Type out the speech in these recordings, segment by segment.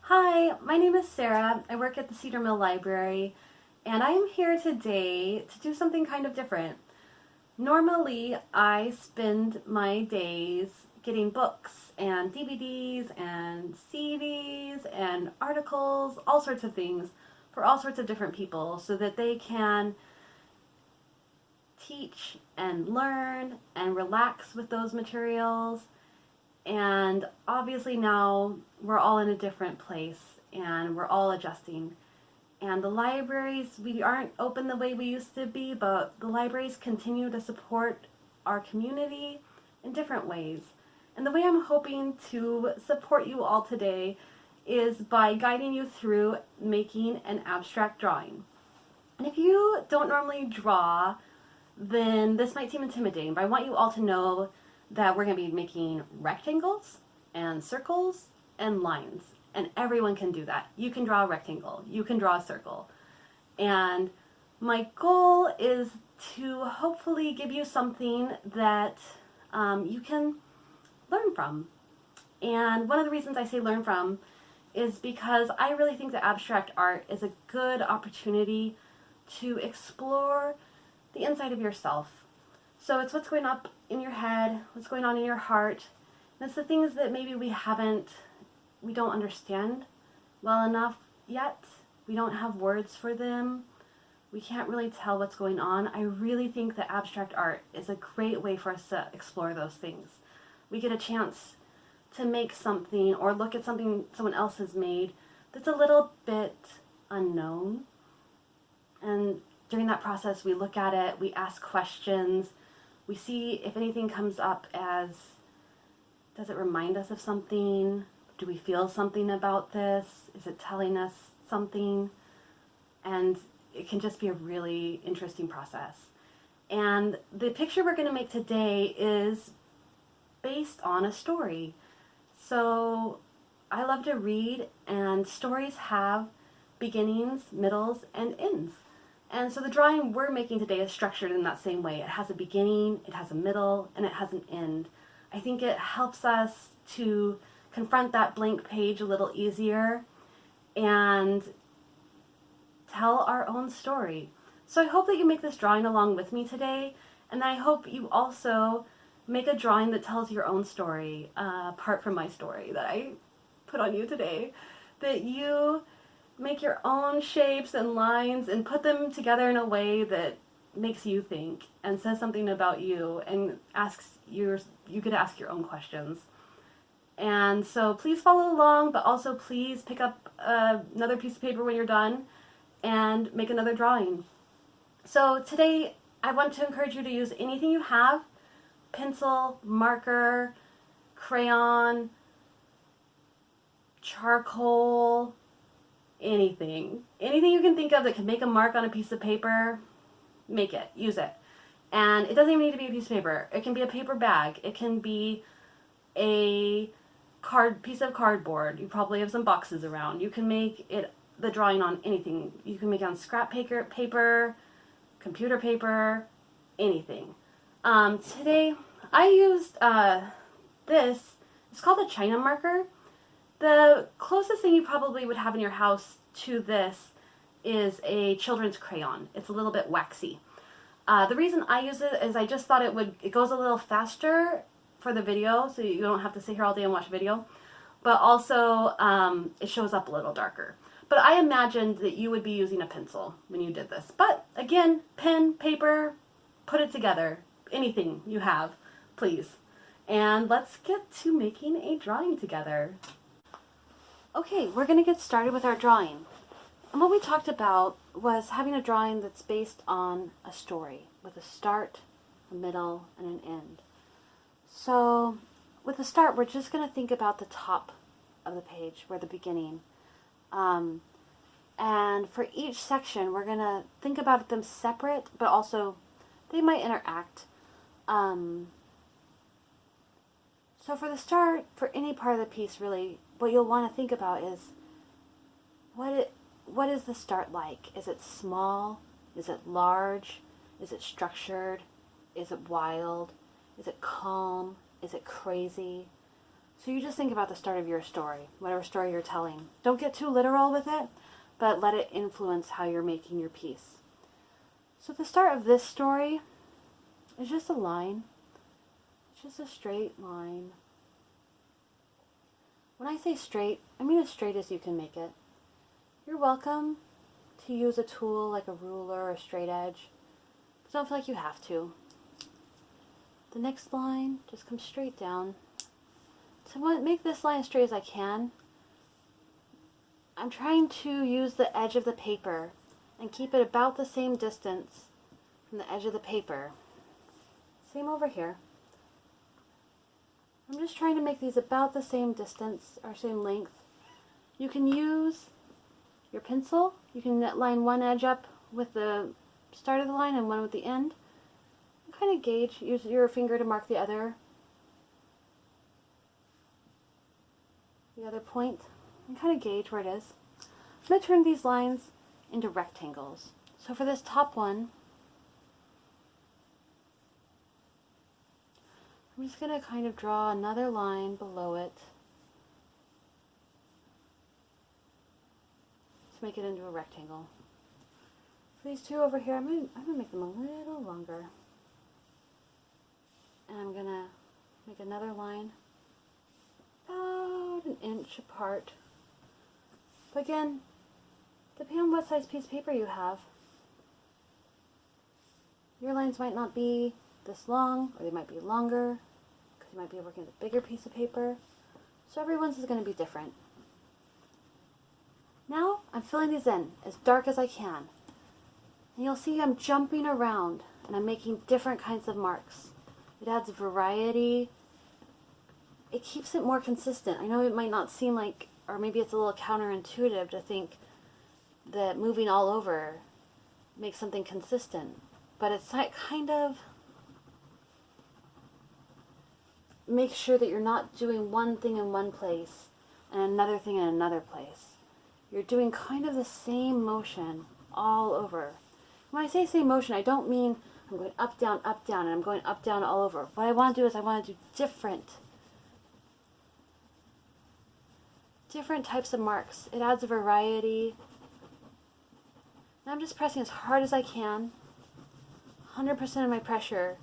Hi, my name is Sarah. I work at the Cedar Mill Library, and I am here today to do something kind of different. Normally, I spend my days getting books and DVDs and CDs and articles, all sorts of things for all sorts of different people so that they can teach and learn and relax with those materials. And obviously now we're all in a different place and we're all adjusting. And the libraries, we aren't open the way we used to be, but the libraries continue to support our community in different ways. And the way I'm hoping to support you all today is by guiding you through making an abstract drawing. And if you don't normally draw, then this might seem intimidating, but I want you all to know that we're going to be making rectangles and circles and lines. And everyone can do that. You can draw a rectangle. You can draw a circle. And my goal is to hopefully give you something that you can learn from. And one of the reasons I say learn from is because I really think that abstract art is a good opportunity to explore the inside of yourself. So it's what's going up in your head, what's going on in your heart. And it's the things that maybe we don't understand well enough yet. We don't have words for them. We can't really tell what's going on. I really think that abstract art is a great way for us to explore those things. We get a chance to make something or look at something someone else has made that's a little bit unknown. And during that process, we look at it, we ask questions, we see if anything comes up as, does it remind us of something? Do we feel something about this? Is it telling us something? And it can just be a really interesting process. And the picture we're going to make today is based on a story. So I love to read, and stories have beginnings, middles, and ends. And so the drawing we're making today is structured in that same way. It has a beginning, it has a middle, and it has an end. I think it helps us to confront that blank page a little easier and tell our own story. So I hope that you make this drawing along with me today, and I hope you also make a drawing that tells your own story, apart from my story that I put on you today, that you make your own shapes and lines and put them together in a way that makes you think and says something about you and you could ask your own questions. And so please follow along, but also please pick up another piece of paper when you're done and make another drawing. So today I want to encourage you to use anything you have: pencil, marker, crayon, charcoal, anything you can think of that can make a mark on a piece of paper. Make it, use it. And it doesn't even need to be a piece of paper. It can be a paper bag, it can be a piece of cardboard. You probably have some boxes around. You can make the drawing on anything. You can make it on scrap paper, computer paper, anything. Today I used this. It's called a China marker. The closest thing you probably would have in your house to this is a children's crayon. It's a little bit waxy. The reason I use it is I just thought it goes a little faster for the video, so you don't have to sit here all day and watch a video, but also it shows up a little darker. But I imagined that you would be using a pencil when you did this. But again, pen, paper, put it together. Anything you have, please. And let's get to making a drawing together. Okay, we're going to get started with our drawing. And what we talked about was having a drawing that's based on a story with a start, a middle, and an end. So with the start, we're just going to think about the top of the page, where the beginning. And for each section, we're going to think about them separate, but also they might interact. So for the start, for any part of the piece, really, what you'll want to think about is what is the start like? Is it small? Is it large? Is it structured? Is it wild? Is it calm? Is it crazy? So you just think about the start of your story, whatever story you're telling. Don't get too literal with it, but let it influence how you're making your piece. So the start of this story is just a line. It's just a straight line. When I say straight, I mean as straight as you can make it. You're welcome to use a tool like a ruler or a straight edge, but don't feel like you have to. The next line just comes straight down. To make this line as straight as I can, I'm trying to use the edge of the paper and keep it about the same distance from the edge of the paper. Same over here. I'm just trying to make these about the same distance or same length. You can use your pencil. You can line one edge up with the start of the line and one with the end. Kind of gauge, use your finger to mark the other point, and kind of gauge where it is. I'm going to turn these lines into rectangles. So for this top one, I'm just going to kind of draw another line below it to make it into a rectangle. For these two over here, I'm going to make them a little longer. And I'm going to make another line about an inch apart. But again, depending on what size piece of paper you have, your lines might not be this long, or they might be longer, because you might be working with a bigger piece of paper. So everyone's is going to be different. Now I'm filling these in as dark as I can. And you'll see I'm jumping around and I'm making different kinds of marks. It adds variety. It keeps it more consistent. I know it might not seem like, or maybe it's a little counterintuitive to think that moving all over makes something consistent. But it's like kind of make sure that you're not doing one thing in one place and another thing in another place. You're doing kind of the same motion all over. When I say same motion, I don't mean I'm going up, down, and I'm going up, down all over. What I want to do is I want to do different types of marks. It adds a variety. And I'm just pressing as hard as I can. 100% of my pressure.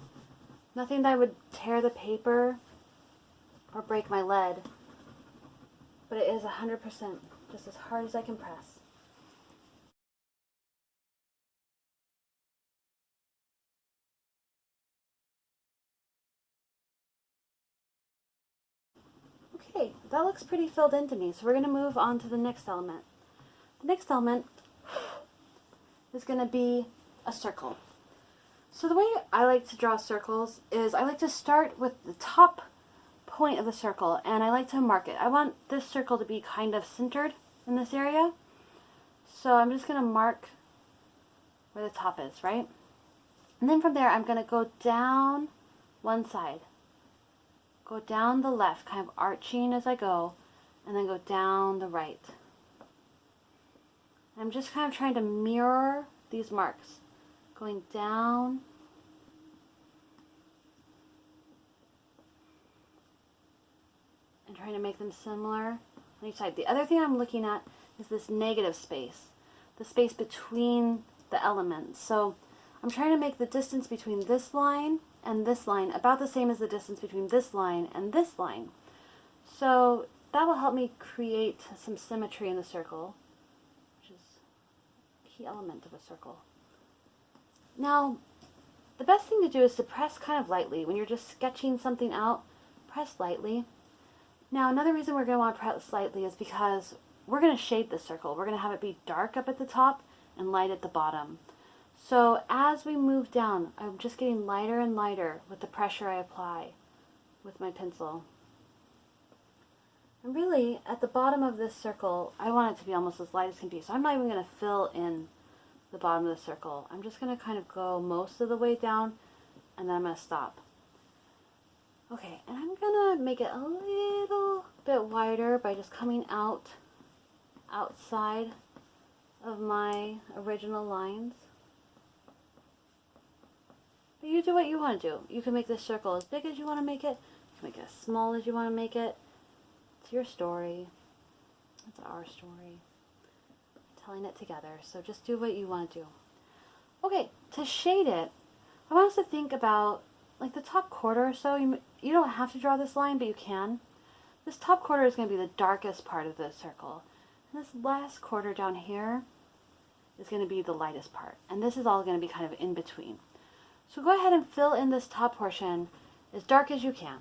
Nothing that would tear the paper or break my lead. But it is 100%, just as hard as I can press. Okay, that looks pretty filled in to me, so we're going to move on to the next element. The next element is going to be a circle. So the way I like to draw circles is I like to start with the top point of the circle, and I like to mark it. I want this circle to be kind of centered in this area, so I'm just going to mark where the top is, right? And then from there I'm going to go down one side. Go down the left, kind of arching as I go, and then go down the right. I'm just kind of trying to mirror these marks. Going down and trying to make them similar on each side. The other thing I'm looking at is this negative space, the space between the elements. So I'm trying to make the distance between this line and this line about the same as the distance between this line and this line. So that will help me create some symmetry in the circle, which is a key element of a circle. Now, the best thing to do is to press kind of lightly. When you're just sketching something out, press lightly. Now, another reason we're going to want to press lightly is because we're going to shade the circle. We're going to have it be dark up at the top and light at the bottom. So as we move down, I'm just getting lighter and lighter with the pressure I apply with my pencil. And really, at the bottom of this circle, I want it to be almost as light as can be. So I'm not even going to fill in the bottom of the circle. I'm just going to kind of go most of the way down, and then I'm going to stop. Okay, and I'm going to make it a little bit wider by just coming outside of my original lines. But you do what you want to do. You can make this circle as big as you want to make it. You can make it as small as you want to make it. It's your story. It's our story. Telling it together. So just do what you want to do. Okay, to shade it, I want us to think about like the top quarter or so. You don't have to draw this line, but you can. This top quarter is going to be the darkest part of the circle. And this last quarter down here is going to be the lightest part. And this is all going to be kind of in between. So go ahead and fill in this top portion as dark as you can.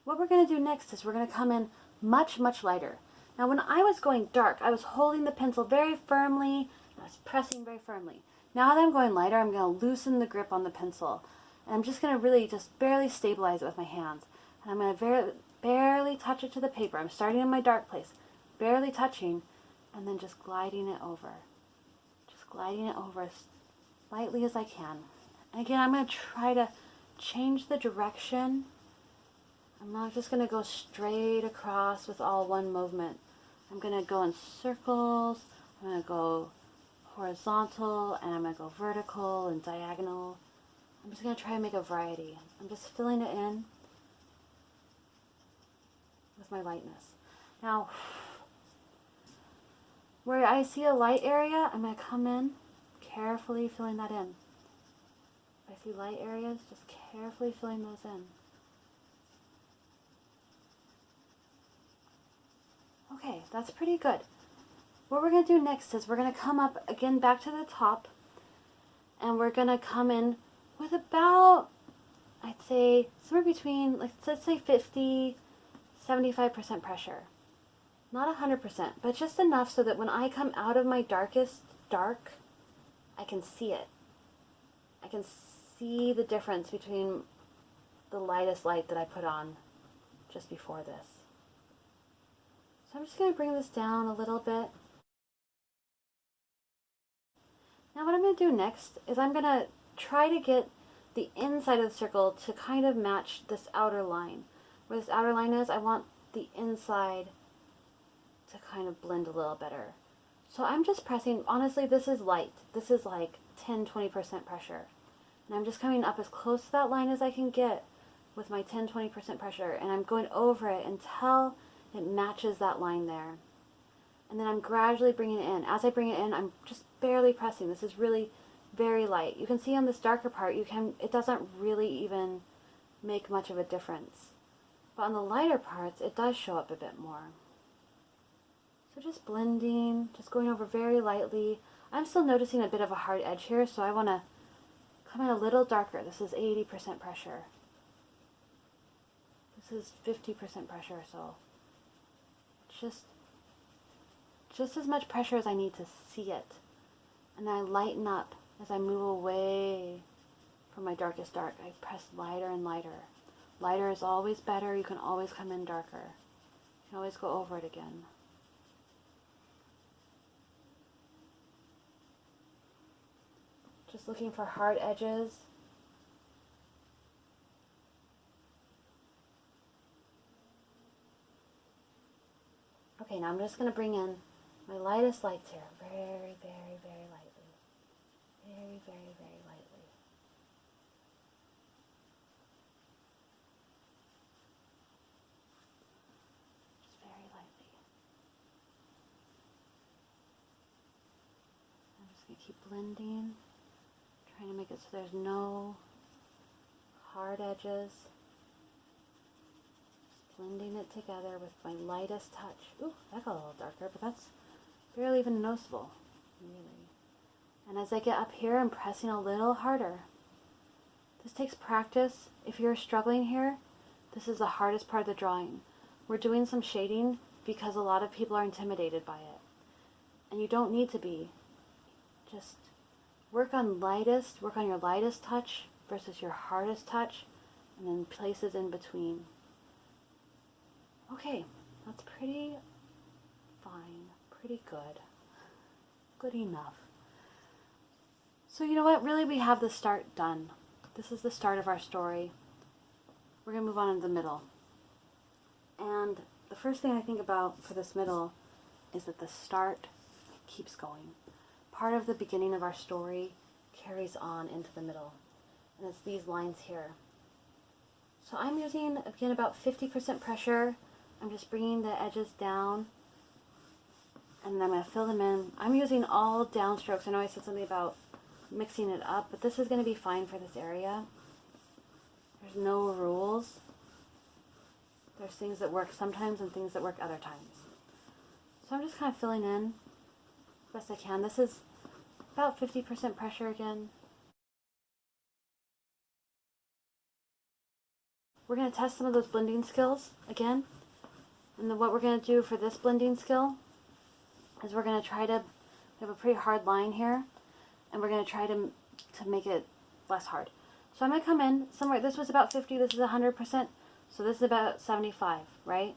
What we're going to do next is we're going to come in much, much lighter. Now when I was going dark, I was holding the pencil very firmly, and I was pressing very firmly. Now that I'm going lighter, I'm going to loosen the grip on the pencil. And I'm just going to really just barely stabilize it with my hands. And I'm going to barely touch it to the paper. I'm starting in my dark place, barely touching, and then just gliding it over. Just gliding it over as lightly as I can. And again, I'm going to try to change the direction. I'm not just going to go straight across with all one movement. I'm going to go in circles. I'm going to go horizontal, and I'm going to go vertical and diagonal. I'm just going to try and make a variety. I'm just filling it in with my lightness. Now, where I see a light area, I'm going to come in, carefully filling that in. If I see light areas, just carefully filling those in. Okay, that's pretty good. What we're going to do next is we're going to come up again back to the top, and we're going to come in with about, I'd say, somewhere between, let's say 50, 75% pressure. Not 100%, but just enough so that when I come out of my darkest dark, I can see it. I can see the difference between the lightest light that I put on just before this. So I'm just going to bring this down a little bit. Now what I'm going to do next is I'm going to try to get the inside of the circle to kind of match this outer line. Where this outer line is, I want the inside to kind of blend a little better. So I'm just pressing, honestly this is light. This is like 10-20% pressure. And I'm just coming up as close to that line as I can get with my 10-20% pressure, and I'm going over it until it matches that line there. And then I'm gradually bringing it in. As I bring it in, I'm just barely pressing. This is really very light. You can see on this darker part, it doesn't really even make much of a difference. But on the lighter parts, it does show up a bit more. So just blending, just going over very lightly. I'm still noticing a bit of a hard edge here, so I want to come in a little darker. This is 80% pressure. This is 50% pressure, so just as much pressure as I need to see it. And then I lighten up as I move away from my darkest dark. I press lighter and lighter. Lighter is always better. You can always come in darker. You can always go over it again. Just looking for hard edges. Okay, now I'm just going to bring in my lightest lights here. Very, very, very lightly. Very, very, very lightly. Just very lightly. I'm just going to keep blending. Trying to make it so there's no hard edges. Blending it together with my lightest touch. Ooh, that got a little darker, but that's barely even noticeable, really. And as I get up here, I'm pressing a little harder. This takes practice. If you're struggling here, this is the hardest part of the drawing. We're doing some shading because a lot of people are intimidated by it. And you don't need to be. Just work on your lightest touch versus your hardest touch, and then places in between. Okay, that's pretty fine, pretty good, good enough. So you know what, really we have the start done. This is the start of our story. We're going to move on to the middle. And the first thing I think about for this middle is that the start keeps going. Part of the beginning of our story carries on into the middle. And it's these lines here. So I'm using, again, about 50% pressure. I'm just bringing the edges down. And then I'm going to fill them in. I'm using all downstrokes. I know I said something about mixing it up, but this is going to be fine for this area. There's no rules. There's things that work sometimes and things that work other times. So I'm just kind of filling in as best I can. This is about 50% pressure again. We're going to test some of those blending skills again. And then what we're going to do for this blending skill is we're going to try to, we have a pretty hard line here, and we're going to try to make it less hard. So I'm going to come in somewhere, this was about 50, this is 100%, so this is about 75, right?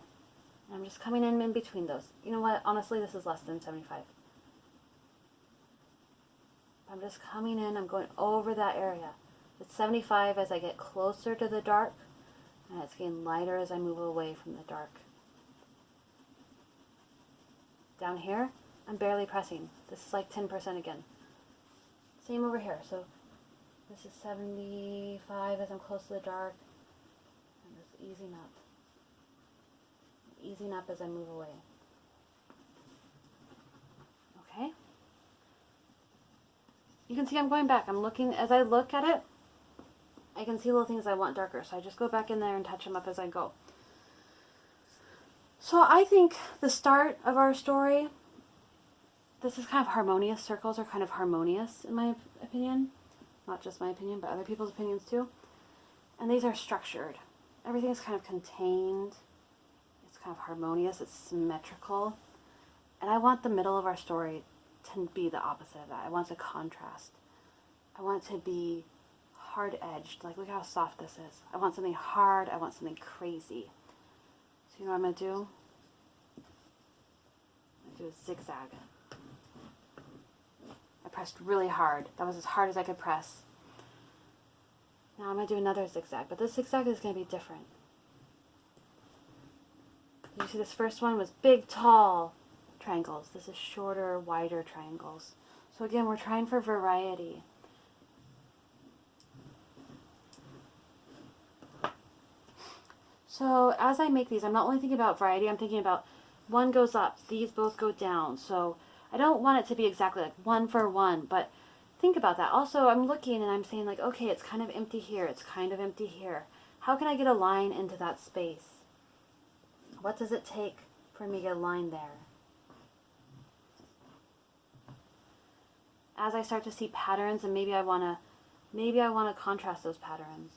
And I'm just coming in between those. You know what, honestly this is less than 75. I'm just coming in, I'm going over that area. It's 75 as I get closer to the dark, and it's getting lighter as I move away from the dark. Down here, I'm barely pressing. This is like 10% again. Same over here. So this is 75 as I'm close to the dark. And just easing up. Easing up as I move away. Okay? You can see I'm going back. I'm looking, as I look at it, I can see little things I want darker. So I just go back in there and touch them up as I go. So I think the start of our story, this is kind of harmonious. Circles are kind of harmonious in my opinion. Not just my opinion, but other people's opinions too. And these are structured. Everything's kind of contained. It's kind of harmonious. It's symmetrical. And I want the middle of our story to be the opposite of that. I want a contrast. I want it to be hard-edged. Like, look how soft this is. I want something hard. I want something crazy. So you know what I'm going to do? I'm going to do a zigzag. I pressed really hard. That was as hard as I could press. Now I'm going to do another zigzag, but this zigzag is going to be different. You see this first one was big, tall triangles. This is shorter, wider triangles. So again, we're trying for variety. So as I make these, I'm not only thinking about variety, I'm thinking about one goes up, these both go down. So I don't want it to be exactly like one for one, but think about that. Also, I'm looking and I'm saying like, okay, it's kind of empty here, it's kind of empty here. How can I get a line into that space? What does it take for me to get a line there? As I start to see patterns, and maybe I want to contrast those patterns.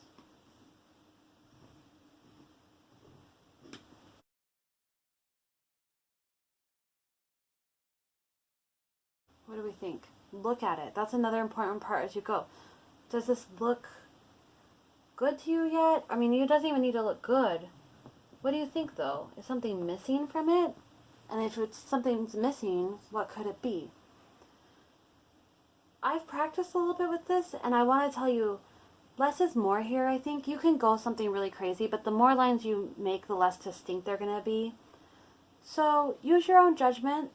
What do we think? Look at it. That's another important part as you go. Does this look good to you yet? I mean, it doesn't even need to look good. What do you think, though? Is something missing from it? And if something's missing, what could it be? I've practiced a little bit with this, and I want to tell you, less is more here, I think. You can go something really crazy, but the more lines you make, the less distinct they're going to be. So use your own judgment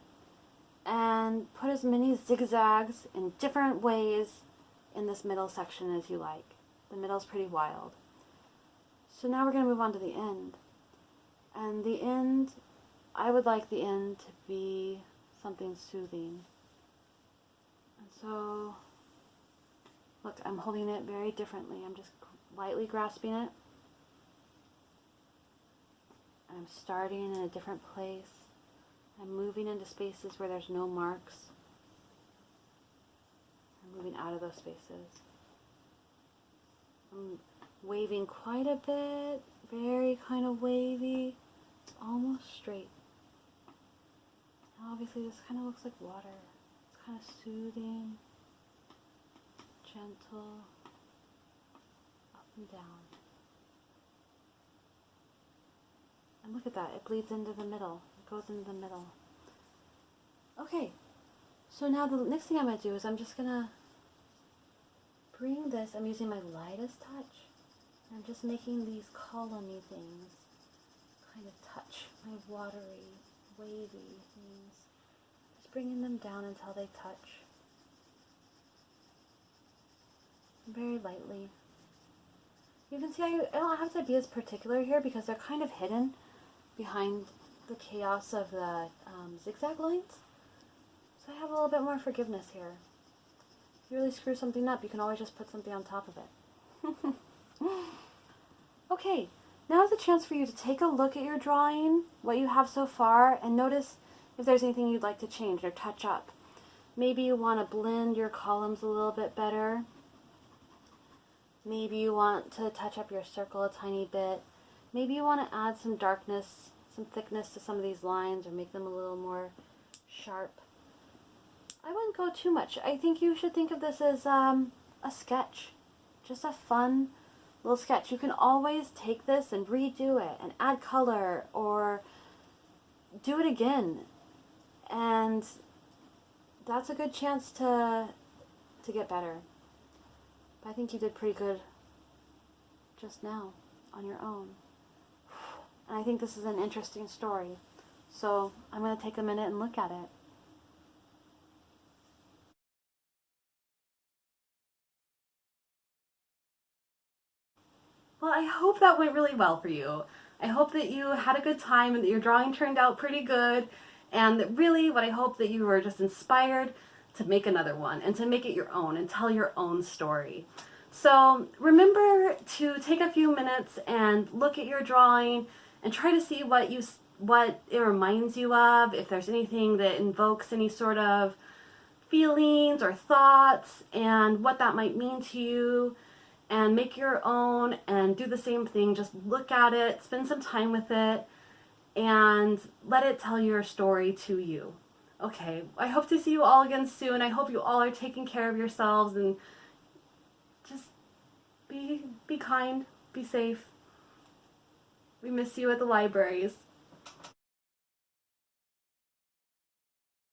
and put as many zigzags in different ways in this middle section as you like. The middle's pretty wild. So now we're going to move on to the end. And the end, I would like the end to be something soothing. And so, look, I'm holding it very differently. I'm just lightly grasping it. And I'm starting in a different place. I'm moving into spaces where there's no marks. I'm moving out of those spaces. I'm waving quite a bit, very kind of wavy, almost straight. Now obviously this kind of looks like water. It's kind of soothing, gentle, up and down. And look at that, it bleeds into the middle. Goes into the middle. Okay, so now the next thing I'm going to do is I'm just going to bring this, I'm using my lightest touch. I'm just making these columny things kind of touch, my watery, wavy things. Just bringing them down until they touch. very lightly. You can see I don't have to be as particular here because they're kind of hidden behind the chaos of the zigzag lines. So I have a little bit more forgiveness here. If you really screw something up, you can always just put something on top of it. Okay, now is a chance for you to take a look at your drawing, what you have so far, and notice if there's anything you'd like to change or touch up. Maybe you want to blend your columns a little bit better. Maybe you want to touch up your circle a tiny bit. Maybe you want to add some darkness, some thickness to some of these lines or make them a little more sharp. I wouldn't go too much. I think you should think of this as a sketch. Just a fun little sketch. You can always take this and redo it and add color or do it again. And that's a good chance to get better. But I think you did pretty good just now on your own. And I think this is an interesting story. So I'm going to take a minute and look at it. Well, I hope that went really well for you. I hope that you had a good time and that your drawing turned out pretty good. And that really what I hope that you were just inspired to make another one and to make it your own and tell your own story. So remember to take a few minutes and look at your drawing and try to see what it reminds you of, if there's anything that invokes any sort of feelings or thoughts and what that might mean to you, and make your own and do the same thing. Just look at it, spend some time with it, and let it tell your story to you. Okay, I hope to see you all again soon. I hope you all are taking care of yourselves and just be kind, be safe. We miss you at the libraries.